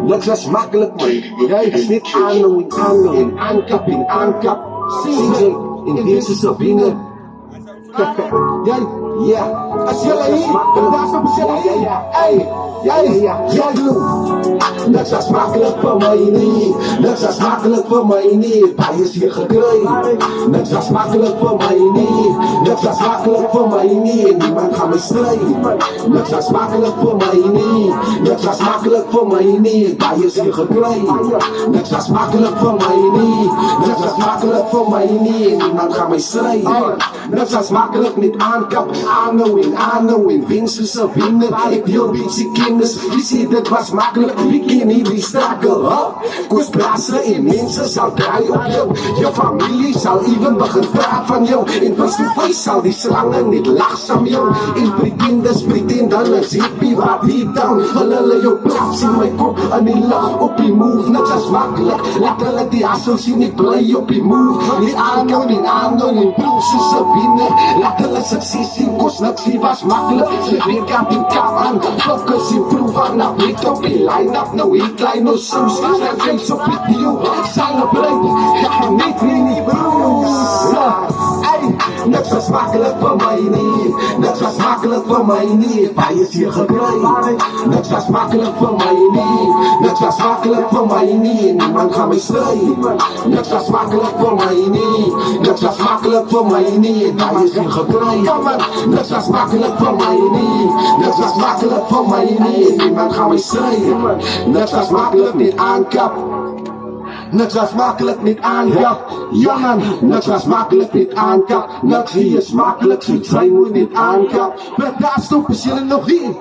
Niks was makkelijk man. Jij is niet aandoen in aankap in aankap. CJ in deze sabine. Jij, ja, als jullie hier, daar staan jullie. Hey, jij doet. Niks was makkelijk voor mij niet. Niks was makkelijk voor mij niet. Hij is hier gekregen. Niks was makkelijk voor mij niet. Niks was makkelijk voor mij niet. Niemand gaat mij strijden. Niks was makkelijk voor mij niet. Niks was makkelijk voor mij niet. Hij is hier gekregen. Niks was makkelijk voor mij niet. Niks was makkelijk voor mij niet. Niemand gaat mij strijden. Niks was makkelijk niet aankap. Aanhouding, winst is een winnen. Ik wil beetje kinders. Je ziet het was makkelijk. Wie ken niet die strakken, huh? Koosprassen in mensen zal draaien op jou. Je familie zal even beginnen praten van jou. In face-to-face zal die slangen niet lachzaam jou. In pretenden ziet wie waar die down. Hulle jou plaats in mijn kop en die lach op die move. Net als makkelijk, laat hulle die hassel zien. Ik play op die move. Die aanhouding, broers is een winnen. Laat hulle succes zien, kost niks, die was makkelijk. Ze weer aan die kap aan, focus improve aan. Nou weet op die line-up, nou ik klein no soms. Sterk face op die deal, celebrate. Ja, niet broers. Ey, niks was makkelijk voor mij niet. Niks was makkelijk voor mij niet. Hij is hier gekregen. Niks was makkelijk voor mij niet. Niks was makkelijk voor mij niet. Niemand gaat mij strijden. Niks was makkelijk voor mij niet. Niks was makkelijk voor mij niet. Hij is hier gekregen. Niks was makkelijk voor mij niet. Niks was makkelijk voor mij niet. Niemand gaat mij strijden. Niks was makkelijk niet aankap. Niks was makkelijk niet aankap. Ja man, niks was makkelijk niet aankap. Niks hier is makkelijk, zo'n trein moet niet aankap. Maar daar stoppen jullie nog hier.